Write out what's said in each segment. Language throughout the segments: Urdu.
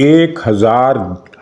1000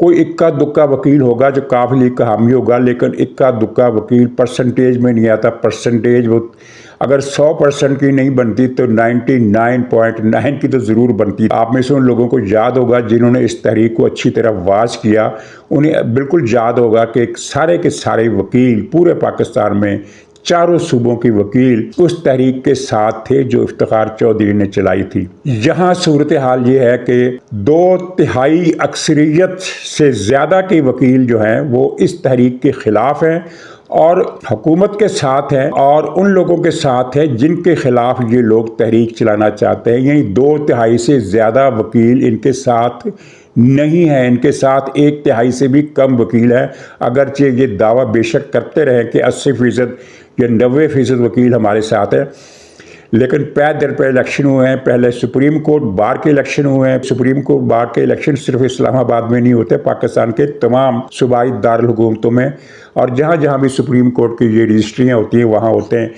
کوئی اکا دکا وکیل ہوگا جو کافی لیگ کا حامی ہوگا، لیکن اکا دکا وکیل پرسنٹیج میں نہیں آتا. پرسنٹیج وہ اگر 100% کی نہیں بنتی تو 99.9 کی تو ضرور بنتی. آپ میں سے ان لوگوں کو یاد ہوگا جنہوں نے اس تحریک کو اچھی طرح واچ کیا، انہیں بالکل یاد ہوگا کہ سارے کے سارے وکیل پورے پاکستان میں چاروں صوبوں کی وکیل اس تحریک کے ساتھ تھے جو افتخار چودھری نے چلائی تھی. یہاں صورتحال یہ ہے کہ 2/3 اکثریت سے زیادہ کے وکیل جو ہیں وہ اس تحریک کے خلاف ہیں اور حکومت کے ساتھ ہیں، اور ان لوگوں کے ساتھ ہیں جن کے خلاف یہ لوگ تحریک چلانا چاہتے ہیں. یعنی 2/3 سے زیادہ وکیل ان کے ساتھ نہیں ہیں، ان کے ساتھ 1/3 سے بھی کم وکیل ہیں. اگرچہ یہ دعویٰ بے شک کرتے رہے کہ 80% یا 90% وکیل ہمارے ساتھ ہیں، لیکن پے در پے الیکشن ہوئے ہیں. پہلے سپریم کورٹ بار کے الیکشن ہوئے ہیں. سپریم کورٹ بار کے الیکشن صرف اسلام آباد میں نہیں ہوتے، پاکستان کے تمام صوبائی دارالحکومتوں میں، اور جہاں جہاں بھی سپریم کورٹ کی یہ رجسٹریاں ہوتی ہیں وہاں ہوتے ہیں.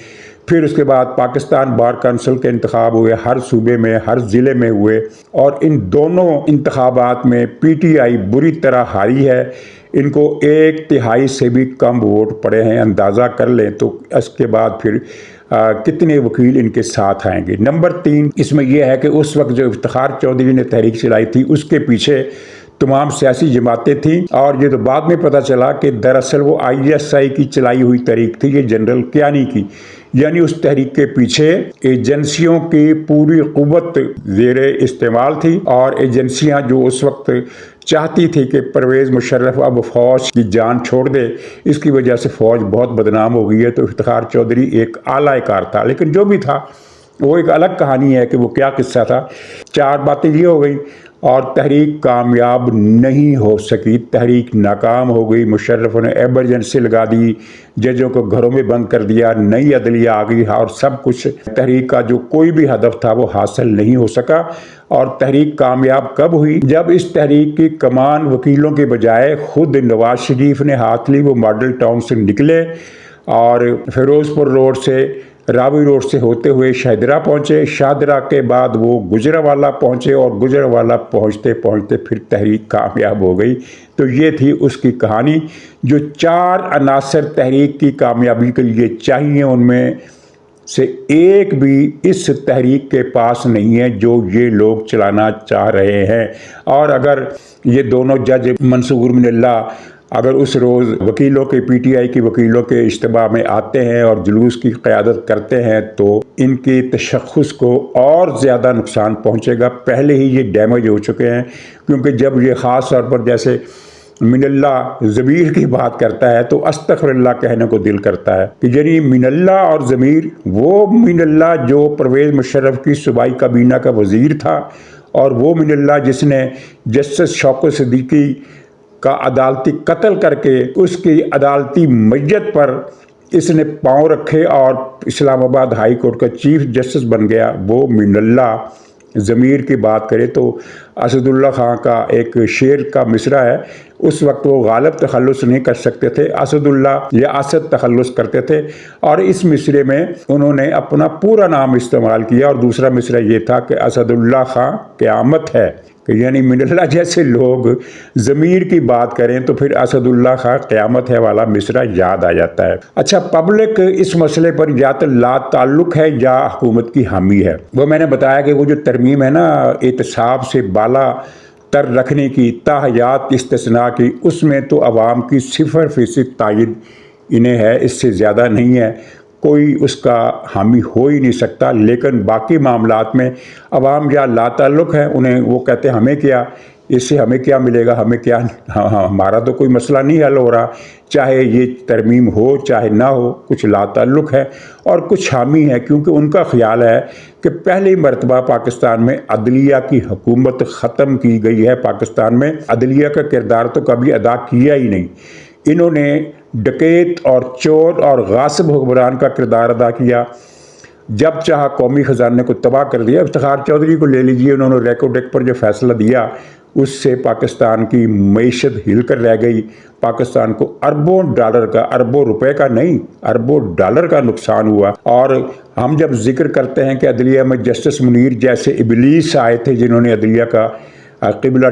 پھر اس کے بعد پاکستان بار کونسل کے انتخاب ہوئے، ہر صوبے میں ہر ضلع میں ہوئے، اور ان دونوں انتخابات میں پی ٹی آئی بری طرح ہاری ہے. ان کو 1/3 سے بھی کم ووٹ پڑے ہیں. اندازہ کر لیں تو اس کے بعد پھر کتنے وکیل ان کے ساتھ آئیں گے. نمبر 3 اس میں یہ ہے کہ اس وقت جو افتخار چودھری نے تحریک چلائی تھی اس کے پیچھے تمام سیاسی جماعتیں تھیں، اور یہ تو بعد میں پتہ چلا کہ دراصل وہ ISI کی چلائی ہوئی تحریک تھی، یہ جنرل کیانی کی. یعنی اس تحریک کے پیچھے ایجنسیوں کی پوری قوت زیر استعمال تھی، اور ایجنسیاں جو اس وقت چاہتی تھی کہ پرویز مشرف اب فوج کی جان چھوڑ دے، اس کی وجہ سے فوج بہت بدنام ہو گئی ہے. تو افتخار چودھری ایک اعلیٰ کار تھا، لیکن جو بھی تھا وہ ایک الگ کہانی ہے کہ وہ کیا قصہ تھا. 4 باتیں یہ ہو گئی اور تحریک کامیاب نہیں ہو سکی، تحریک ناکام ہو گئی. مشرف نے ایمرجنسی لگا دی، ججوں کو گھروں میں بند کر دیا، نئی عدلیہ آ گئی، اور سب کچھ تحریک کا جو کوئی بھی ہدف تھا وہ حاصل نہیں ہو سکا. اور تحریک کامیاب کب ہوئی؟ جب اس تحریک کی کمان وکیلوں کے بجائے خود نواز شریف نے ہاتھ لی. وہ ماڈل ٹاؤن سے نکلے اور فیروز پور روڈ سے، راوی روڈ سے ہوتے ہوئے شاہدرہ پہنچے. شاہدرہ کے بعد وہ گجرانوالہ پہنچے، اور گجرانوالہ پہنچتے پہنچتے پھر تحریک کامیاب ہو گئی. تو یہ تھی اس کی کہانی. جو 4 عناصر تحریک کی کامیابی کے لیے چاہیے ان میں سے ایک بھی اس تحریک کے پاس نہیں ہے جو یہ لوگ چلانا چاہ رہے ہیں. اور اگر یہ دونوں جج منصور من اللہ اگر اس روز وکیلوں کے پی ٹی آئی کی وکیلوں کے اجتماع میں آتے ہیں اور جلوس کی قیادت کرتے ہیں تو ان کی تشخص کو اور زیادہ نقصان پہنچے گا. پہلے ہی یہ ڈیمیج ہو چکے ہیں، کیونکہ جب یہ خاص طور پر جیسے من اللہ ضمیر کی بات کرتا ہے تو استغفر اللہ کہنے کو دل کرتا ہے کہ یعنی من اللہ اور ضمیر، وہ من اللہ جو پرویز مشرف کی صوبائی کابینہ کا وزیر تھا، اور وہ من اللہ جس نے جسٹس شوکت صدیقی کا عدالتی قتل کر کے اس کی عدالتی میت پر اس نے پاؤں رکھے اور اسلام آباد ہائی کورٹ کا چیف جسٹس بن گیا. وہ من اللہ ضمیر کی بات کرے تو اسد اللہ خان کا ایک شعر کا مصرع ہے، اس وقت وہ غالب تخلص نہیں کر سکتے تھے، اسد اللہ یا اسد تخلص کرتے تھے، اور اس مصرے میں انہوں نے اپنا پورا نام استعمال کیا. اور دوسرا مصرع یہ تھا کہ اسد اللہ خان قیامت ہے، کہ یعنی من اللہ جیسے لوگ ضمیر کی بات کریں تو پھر اسد اللہ خان قیامت ہے والا مصرع یاد آ جاتا ہے. اچھا، پبلک اس مسئلے پر یا تو لا تعلق ہے یا حکومت کی حامی ہے. وہ میں نے بتایا کہ وہ جو ترمیم ہے نا اعتصاب سے بالا تر رکھنے کی، تاحیات استثناء کی، اس میں تو عوام کی 0% تائید انہیں ہے، اس سے زیادہ نہیں ہے، کوئی اس کا حامی ہو ہی نہیں سکتا. لیکن باقی معاملات میں عوام یا لا تعلق ہے، انہیں وہ کہتے ہیں ہمیں کیا، اس سے ہمیں کیا ملے گا، ہمیں کیا، ہمارا تو کوئی مسئلہ نہیں حل ہو رہا، چاہے یہ ترمیم ہو چاہے نہ ہو. کچھ لا تعلق ہے اور کچھ حامی ہے، کیونکہ ان کا خیال ہے کہ پہلی مرتبہ پاکستان میں عدلیہ کی حکومت ختم کی گئی ہے. پاکستان میں عدلیہ کا کردار تو کبھی ادا کیا ہی نہیں. انہوں نے ڈکیت اور چور اور غاصب حکمران کا کردار ادا کیا، جب چاہا قومی خزانے کو تباہ کر دیا. افتخار چودھری کو لے لیجئے، انہوں نے ریکو ڈیک پر جو فیصلہ دیا اس سے پاکستان کی معیشت ہل کر رہ گئی. پاکستان کو اربوں ڈالر کا، اربوں روپے کا نہیں، اربوں ڈالر کا نقصان ہوا. اور ہم جب ذکر کرتے ہیں کہ عدلیہ میں جسٹس منیر جیسے ابلیس آئے تھے جنہوں نے عدلیہ کا قبلہ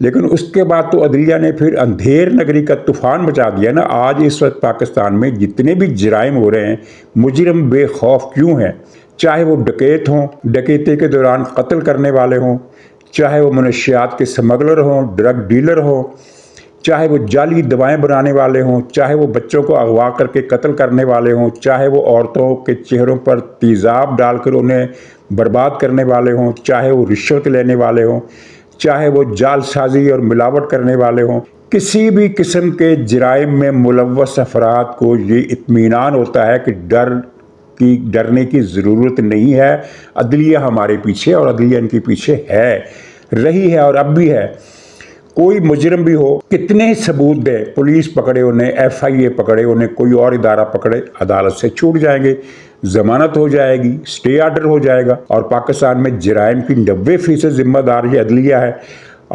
لیکن اس کے بعد تو عدلیہ نے پھر اندھیر نگری کا طوفان مچا دیا نا۔ آج اس وقت پاکستان میں جتنے بھی جرائم ہو رہے ہیں، مجرم بے خوف کیوں ہیں؟ چاہے وہ ڈکیت ہوں، ڈکیتی کے دوران قتل کرنے والے ہوں، چاہے وہ منشیات کے سمگلر ہوں، ڈرگ ڈیلر ہوں، چاہے وہ جعلی دوائیں بنانے والے ہوں، چاہے وہ بچوں کو اغوا کر کے قتل کرنے والے ہوں، چاہے وہ عورتوں کے چہروں پر تیزاب ڈال کر انہیں برباد کرنے والے ہوں، چاہے وہ رشوت لینے والے ہوں، چاہے وہ جال سازی اور ملاوٹ کرنے والے ہوں، کسی بھی قسم کے جرائم میں ملوث افراد کو یہ اطمینان ہوتا ہے کہ ڈرنے کی ضرورت نہیں ہے۔ عدلیہ ہمارے پیچھے، اور عدلیہ ان کے پیچھے ہے، رہی ہے اور اب بھی ہے۔ کوئی مجرم بھی ہو، کتنے ہی ثبوت دے، پولیس پکڑے انہیں، FIA پکڑے انہیں، کوئی اور ادارہ پکڑے، عدالت سے چھوٹ جائیں گے، ضمانت ہو جائے گی، اسٹے آرڈر ہو جائے گا۔ اور پاکستان میں جرائم کی 90% ذمہ دار یہ عدلیہ ہے،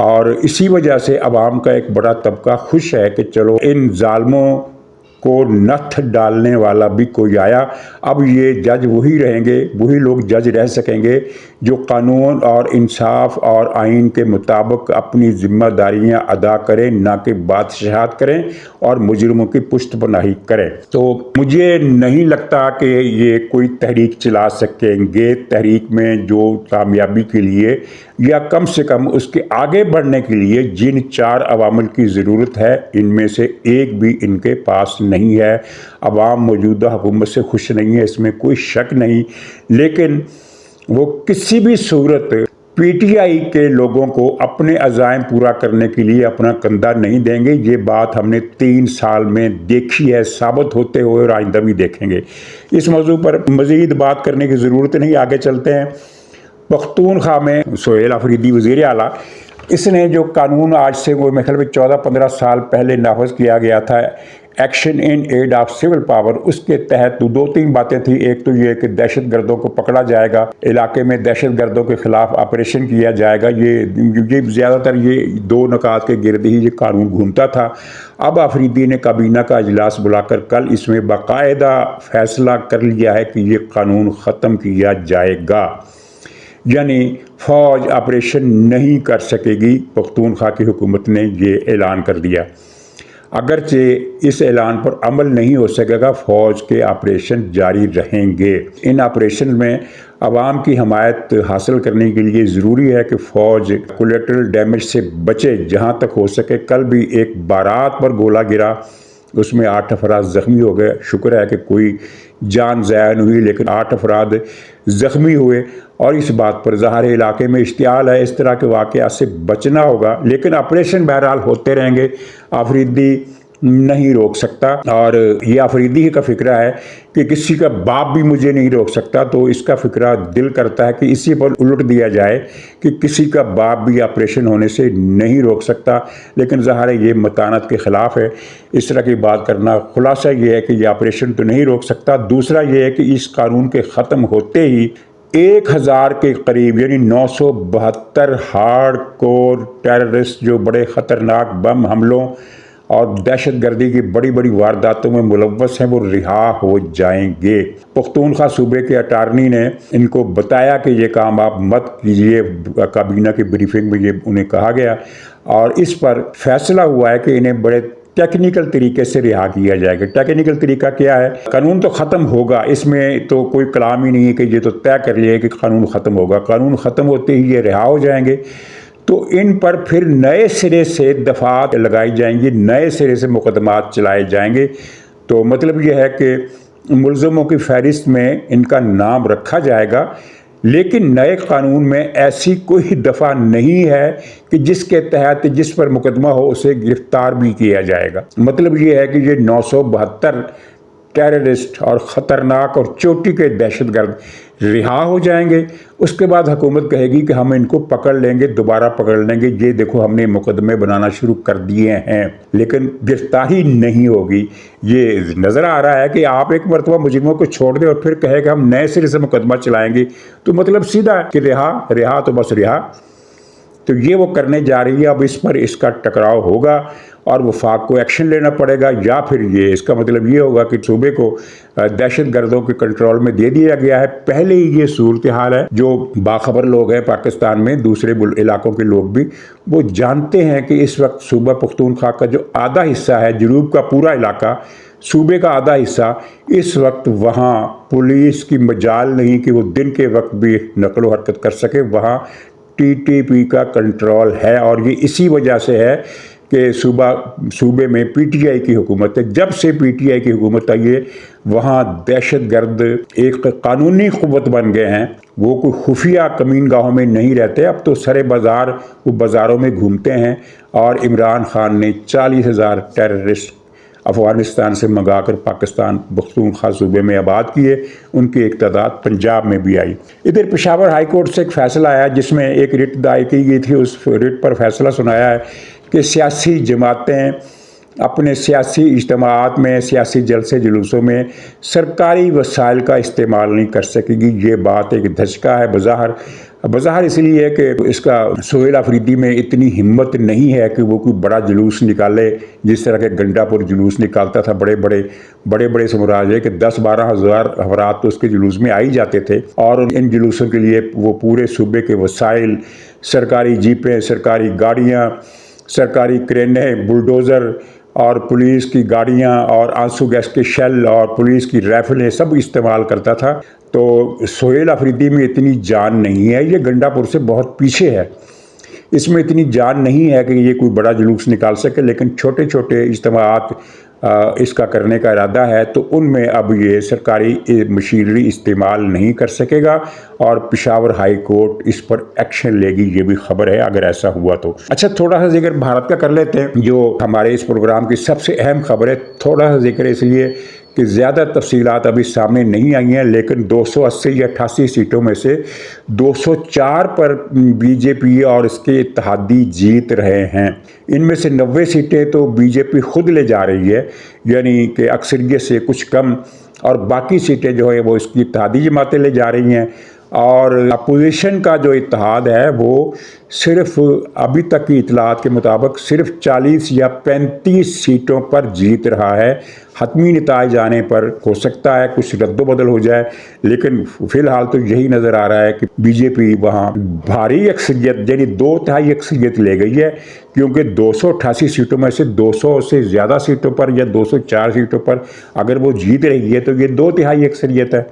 اور اسی وجہ سے عوام کا ایک بڑا طبقہ خوش ہے کہ چلو ان ظالموں کو نتھ ڈالنے والا بھی کوئی آیا۔ اب یہ جج وہی رہیں گے، وہی لوگ جج رہ سکیں گے جو قانون اور انصاف اور آئین کے مطابق اپنی ذمہ داریاں ادا کریں، نہ کہ بادشاہت کریں اور مجرموں کی پشت پناہی کریں۔ تو مجھے نہیں لگتا کہ یہ کوئی تحریک چلا سکیں گے۔ تحریک میں جو کامیابی کے لیے یا کم سے کم اس کے آگے بڑھنے کے لیے جن 4 عوامل کی ضرورت ہے، ان میں سے ایک بھی ان کے پاس نہیں ہے۔ عوام موجودہ حکومت سے خوش نہیں ہے، اس میں کوئی شک نہیں، لیکن وہ کسی بھی صورت PTI کے لوگوں کو اپنے عزائم پورا کرنے کے لیے اپنا کندھا نہیں دیں گے۔ یہ بات ہم نے 3 سال میں دیکھی ہے، ثابت ہوتے ہوئے، اور آئندہ بھی دیکھیں گے۔ اس موضوع پر مزید بات کرنے کی ضرورت نہیں، آگے چلتے ہیں۔ پختونخوا میں سہیل آفریدی وزیر اعلیٰ، اس نے جو قانون آج سے وہ میرے خیال میں 14-15 سال پہلے نافذ کیا گیا تھا، action in aid of civil power, اس کے تحت 2-3 باتیں تھیں۔ ایک تو یہ کہ دہشت گردوں کو پکڑا جائے گا، علاقے میں دہشت گردوں کے خلاف آپریشن کیا جائے گا۔ یہ زیادہ تر یہ 2 نکات کے گرد ہی یہ قانون گھومتا تھا۔ اب آفریدی نے کابینہ کا اجلاس بلا کر کل اس میں باقاعدہ فیصلہ کر لیا ہے کہ یہ قانون ختم کیا جائے گا، یعنی فوج آپریشن نہیں کر سکے گی۔ پختونخوا کی حکومت نے یہ اعلان کر دیا۔ اگرچہ اس اعلان پر عمل نہیں ہو سکے گا، فوج کے آپریشن جاری رہیں گے۔ ان آپریشن میں عوام کی حمایت حاصل کرنے کے لیے ضروری ہے کہ فوج کولیٹرل ڈیمیج سے بچے جہاں تک ہو سکے۔ کل بھی ایک بارات پر گولہ گرا، اس میں 8 افراد زخمی ہو گئے۔ شکر ہے کہ کوئی جان ضائع نہیں ہوئی، لیکن 8 افراد زخمی ہوئے، اور اس بات پر ظاہر علاقے میں اشتعال ہے۔ اس طرح کے واقعات سے بچنا ہوگا، لیکن آپریشن بہرحال ہوتے رہیں گے، آفریدی نہیں روک سکتا۔ اور یہ آفریدی ہی کا فکرہ ہے کہ کسی کا باپ بھی مجھے نہیں روک سکتا، تو اس کا فکرہ دل کرتا ہے کہ اسی پر الٹ دیا جائے کہ کسی کا باپ بھی آپریشن ہونے سے نہیں روک سکتا، لیکن ظاہر ہے یہ متانت کے خلاف ہے اس طرح کی بات کرنا۔ خلاصہ یہ ہے کہ یہ آپریشن تو نہیں روک سکتا۔ دوسرا یہ ہے کہ اس قانون کے ختم ہوتے ہی 1000 کے قریب، یعنی 972 ہارڈ کور ٹیررسٹ جو بڑے خطرناک بم حملوں اور دہشت گردی کی بڑی بڑی وارداتوں میں ملوث ہیں، وہ رہا ہو جائیں گے۔ پختونخوا صوبے کے اٹارنی نے ان کو بتایا کہ یہ کام آپ مت کیجئے، کابینہ کی بریفنگ میں یہ انہیں کہا گیا، اور اس پر فیصلہ ہوا ہے کہ انہیں بڑے ٹیکنیکل طریقے سے رہا کیا جائے گا۔ ٹیکنیکل طریقہ کیا ہے؟ قانون تو ختم ہوگا، اس میں تو کوئی کلام ہی نہیں ہے کہ یہ تو طے کر لیا ہے کہ قانون ختم ہوگا۔ قانون ختم ہوتے ہی یہ رہا ہو جائیں گے، تو ان پر پھر نئے سرے سے دفعات لگائی جائیں گی، نئے سرے سے مقدمات چلائے جائیں گے۔ تو مطلب یہ ہے کہ ملزموں کی فہرست میں ان کا نام رکھا جائے گا، لیکن نئے قانون میں ایسی کوئی دفعہ نہیں ہے کہ جس کے تحت جس پر مقدمہ ہو اسے گرفتار بھی کیا جائے گا۔ مطلب یہ ہے کہ یہ 972 ٹیررسٹ اور خطرناک اور چوٹی کے دہشت گرد رہا ہو جائیں گے۔ اس کے بعد حکومت کہے گی کہ ہم ان کو پکڑ لیں گے، دوبارہ پکڑ لیں گے، یہ دیکھو ہم نے مقدمے بنانا شروع کر دیے ہیں، لیکن گرفتاری نہیں ہوگی۔ یہ نظر آ رہا ہے کہ آپ ایک مرتبہ مجرموں کو چھوڑ دیں اور پھر کہے کہ ہم نئے سرے سے مقدمہ چلائیں گے، تو مطلب سیدھا ہے کہ رہا تو بس رہا۔ تو یہ وہ کرنے جا رہی ہے، اب اس پر اس کا ٹکراؤ ہوگا، اور وفاق کو ایکشن لینا پڑے گا، یا پھر یہ اس کا مطلب یہ ہوگا کہ صوبے کو دہشت گردوں کے کنٹرول میں دے دیا گیا ہے۔ پہلے ہی یہ صورتحال ہے، جو باخبر لوگ ہیں پاکستان میں، دوسرے علاقوں کے لوگ بھی وہ جانتے ہیں کہ اس وقت صوبہ پختونخوا کا جو آدھا حصہ ہے، جنوب کا پورا علاقہ، صوبے کا آدھا حصہ، اس وقت وہاں پولیس کی مجال نہیں کہ وہ دن کے وقت بھی نقل و حرکت کر سکے، وہاں ٹی ٹی پی کا کنٹرول ہے، اور یہ اسی وجہ سے ہے کہ صوبے میں پی ٹی آئی کی حکومت ہے۔ جب سے پی ٹی آئی کی حکومت آئی ہے وہاں دہشت گرد ایک قانونی قوت بن گئے ہیں، وہ کوئی خفیہ کمین گاہوں میں نہیں رہتے، اب تو سرے بازار وہ بازاروں میں گھومتے ہیں، اور عمران خان نے 40,000 ٹیررسٹ افغانستان سے منگا کر پاکستان پختونخوا صوبے میں آباد کیے، ان کی ایک تعداد پنجاب میں بھی آئی۔ ادھر پشاور ہائی کورٹ سے ایک فیصلہ آیا جس میں ایک رٹ دائر کی گئی تھی، اس رٹ پر فیصلہ سنایا ہے کہ سیاسی جماعتیں اپنے سیاسی اجتماعات میں، سیاسی جلسے جلوسوں میں سرکاری وسائل کا استعمال نہیں کر سکے گی۔ یہ بات ایک دھچکا ہے بظاہر اس لیے ہے کہ اس کا سہیل آفریدی میں اتنی ہمت نہیں ہے کہ وہ کوئی بڑا جلوس نکالے، جس طرح کے گنڈا پور جلوس نکالتا تھا بڑے سمراج کہ 10-12 ہزار افراد تو اس کے جلوس میں آئی جاتے تھے، اور ان جلوسوں کے لیے وہ پورے صوبے کے وسائل، سرکاری جیپیں، سرکاری گاڑیاں، سرکاری کرینیں، بلڈوزر اور پولیس کی گاڑیاں اور آنسو گیس کے شیل اور پولیس کی رائفلیں سب استعمال کرتا تھا۔ تو سہیل آفریدی میں اتنی جان نہیں ہے، یہ گنڈا پور سے بہت پیچھے ہے، اس میں اتنی جان نہیں ہے کہ یہ کوئی بڑا جلوس نکال سکے، لیکن چھوٹے چھوٹے اجتماعات اس کا کرنے کا ارادہ ہے، تو ان میں اب یہ سرکاری مشینری استعمال نہیں کر سکے گا، اور پشاور ہائی کورٹ اس پر ایکشن لے گی، یہ بھی خبر ہے اگر ایسا ہوا تو۔ اچھا، تھوڑا سا ذکر بھارت کا کر لیتے ہیں، جو ہمارے اس پروگرام کی سب سے اہم خبر ہے۔ تھوڑا سا ذکر اس لیے کہ زیادہ تفصیلات ابھی سامنے نہیں آئی ہیں، لیکن 280 یا 88 سیٹوں میں سے 204 پر بی جے پی اور اس کے اتحادی جیت رہے ہیں۔ ان میں سے 90 سیٹیں تو بی جے پی خود لے جا رہی ہے، یعنی کہ اکثریت سے کچھ کم، اور باقی سیٹیں جو ہے وہ اس کی اتحادی جماعتیں لے جا رہی ہیں، اور اپوزیشن کا جو اتحاد ہے وہ صرف ابھی تک کی اطلاعات کے مطابق صرف 40 یا 35 سیٹوں پر جیت رہا ہے۔ حتمی نتائج آنے پر ہو سکتا ہے کچھ رد و بدل ہو جائے، لیکن فی الحال تو یہی نظر آ رہا ہے کہ بی جے پی وہاں بھاری اکثریت، یعنی 2/3 اکثریت لے گئی ہے، کیونکہ 288 سیٹوں میں سے 200 سے زیادہ سیٹوں پر یا 204 سیٹوں پر اگر وہ جیت رہی ہے تو یہ 2/3 اکثریت ہے۔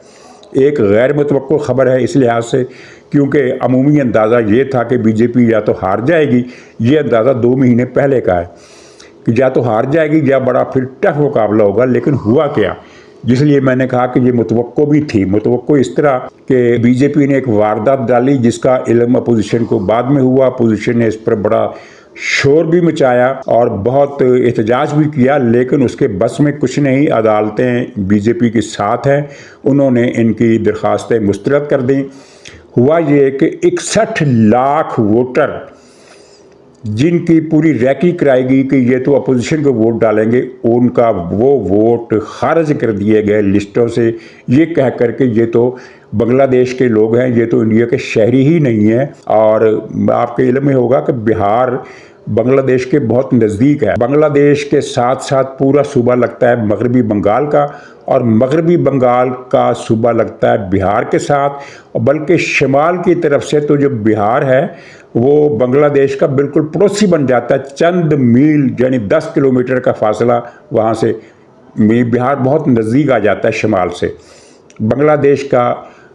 ایک غیر متوقع خبر ہے اس لحاظ سے، کیونکہ عمومی اندازہ یہ تھا کہ بی جے پی یا تو ہار جائے گی، یہ اندازہ 2 مہینے پہلے کا ہے کہ یا تو ہار جائے گی یا بڑا پھر ٹف مقابلہ ہوگا، لیکن ہوا کیا، جس لیے میں نے کہا کہ یہ متوقع بھی تھی۔ متوقع اس طرح کہ بی جے پی نے ایک واردات ڈالی جس کا علم اپوزیشن کو بعد میں ہوا، اپوزیشن نے اس پر بڑا شور بھی مچایا اور بہت احتجاج بھی کیا، لیکن اس کے بس میں کچھ نہیں۔ عدالتیں بی جے پی کے ساتھ ہیں، انہوں نے ان کی درخواستیں مسترد کر دیں۔ ہوا یہ کہ 61 لاکھ ووٹر جن کی پوری ریکی کرائی گئی کہ یہ تو اپوزیشن کو ووٹ ڈالیں گے، ان کا وہ ووٹ خارج کر دیے گئے لسٹوں سے، یہ کہہ کر کہ یہ تو بنگلہ دیش کے لوگ ہیں، یہ تو انڈیا کے شہری ہی نہیں ہیں۔ اور آپ کے علم میں ہوگا کہ بہار بنگلہ دیش کے بہت نزدیک ہے، بنگلہ دیش کے ساتھ ساتھ پورا صوبہ لگتا ہے مغربی بنگال کا، اور مغربی بنگال کا صوبہ لگتا ہے بہار کے ساتھ، بلکہ شمال کی طرف سے تو جو بہار ہے وہ بنگلہ دیش کا بالکل پڑوسی بن جاتا ہے، چند میل یعنی 10 کلومیٹر کا فاصلہ وہاں سے، بہار بہت نزدیک آ جاتا ہے شمال سے۔ بنگلہ دیش کا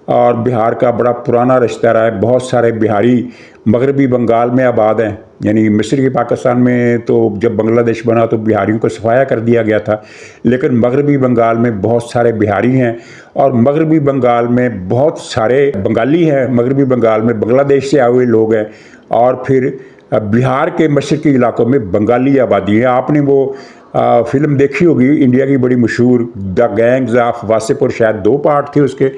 اور بہار کا بڑا پرانا رشتہ رہا ہے، بہت سارے بہاری مغربی بنگال میں آباد ہیں، یعنی مصری پاکستان میں تو جب بنگلہ دیش بنا تو بہاریوں کو صفایا کر دیا گیا تھا، لیکن مغربی بنگال میں بہت سارے بہاری ہیں، اور مغربی بنگال میں بہت سارے بنگالی ہیں، مغربی بنگال میں بنگلہ دیش سے آئے ہوئے لوگ ہیں، اور پھر بہار کے مشرقی علاقوں میں بنگالی آبادی ہے۔ آپ نے وہ فلم دیکھی ہوگی انڈیا کی بڑی مشہور دا گینگز آف واسے پور، شاید 2 پارٹ تھے اس کے،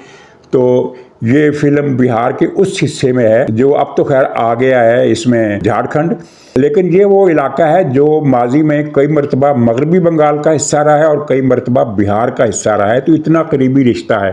تو یہ فلم بہار کے اس حصے میں ہے جو اب تو خیر آ گیا ہے اس میں جھارکھنڈ، لیکن یہ وہ علاقہ ہے جو ماضی میں کئی مرتبہ مغربی بنگال کا حصہ رہا ہے اور کئی مرتبہ بہار کا حصہ رہا ہے، تو اتنا قریبی رشتہ ہے۔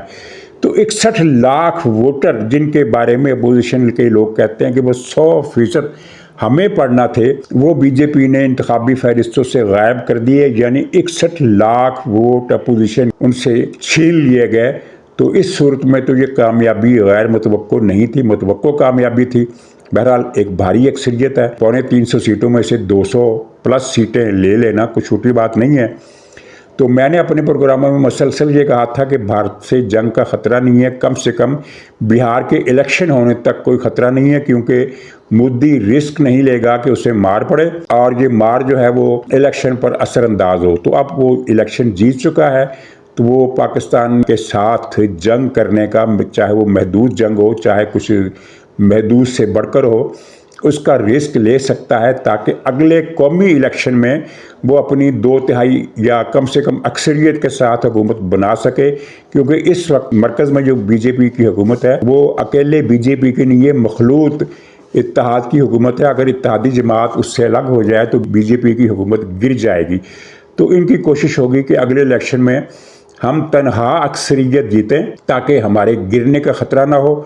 تو 61 لاکھ ووٹر جن کے بارے میں اپوزیشن کے لوگ کہتے ہیں کہ وہ 100% ہمیں پڑھنا تھے وہ بی جے پی نے انتخابی فہرستوں سے غائب کر دیے، یعنی 61 لاکھ ووٹ اپوزیشن ان سے چھین لیے گئے۔ تو اس صورت میں تو یہ کامیابی غیر متوقع نہیں تھی، متوقع کامیابی تھی۔ بہرحال ایک بھاری اکثریت ہے، 350 سیٹوں میں سے 200 پلس سیٹیں لے لینا کوئی چھوٹی بات نہیں ہے۔ تو میں نے اپنے پروگراموں میں مسلسل یہ کہا تھا کہ بھارت سے جنگ کا خطرہ نہیں ہے، کم سے کم بہار کے الیکشن ہونے تک کوئی خطرہ نہیں ہے، کیونکہ مودی رسک نہیں لے گا کہ اسے مار پڑے اور یہ مار جو ہے وہ الیکشن پر اثر انداز ہو۔ تو اب وہ الیکشن جیت چکا ہے، تو وہ پاکستان کے ساتھ جنگ کرنے کا، چاہے وہ محدود جنگ ہو چاہے کچھ محدود سے بڑھ کر ہو، اس کا رسک لے سکتا ہے تاکہ اگلے قومی الیکشن میں وہ اپنی 2/3 یا کم سے کم اکثریت کے ساتھ حکومت بنا سکے، کیونکہ اس وقت مرکز میں جو بی جے پی کی حکومت ہے وہ اکیلے بی جے پی کی نہیں، یہ مخلوط اتحاد کی حکومت ہے۔ اگر اتحادی جماعت اس سے الگ ہو جائے تو بی جے پی کی حکومت گر جائے گی۔ تو ان کی کوشش ہوگی کہ اگلے الیکشن میں ہم تنہا اکثریت جیتیں تاکہ ہمارے گرنے کا خطرہ نہ ہو،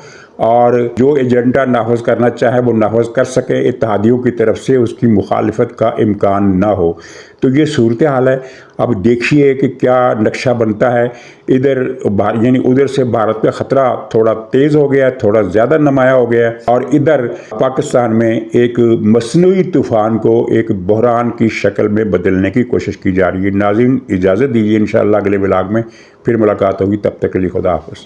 اور جو ایجنڈا نافذ کرنا چاہے وہ نافذ کر سکے، اتحادیوں کی طرف سے اس کی مخالفت کا امکان نہ ہو۔ تو یہ صورتحال ہے۔ اب دیکھیے کہ کیا نقشہ بنتا ہے۔ ادھر سے بھارت کا خطرہ تھوڑا تیز ہو گیا، تھوڑا زیادہ نمایاں ہو گیا، اور ادھر پاکستان میں ایک مصنوعی طوفان کو ایک بحران کی شکل میں بدلنے کی کوشش کی جا رہی ہے۔ ناظرین اجازت دیجیے، انشاءاللہ اگلے ولاگ میں پھر ملاقات ہوگی، تب تک کے لیے خدا حافظ۔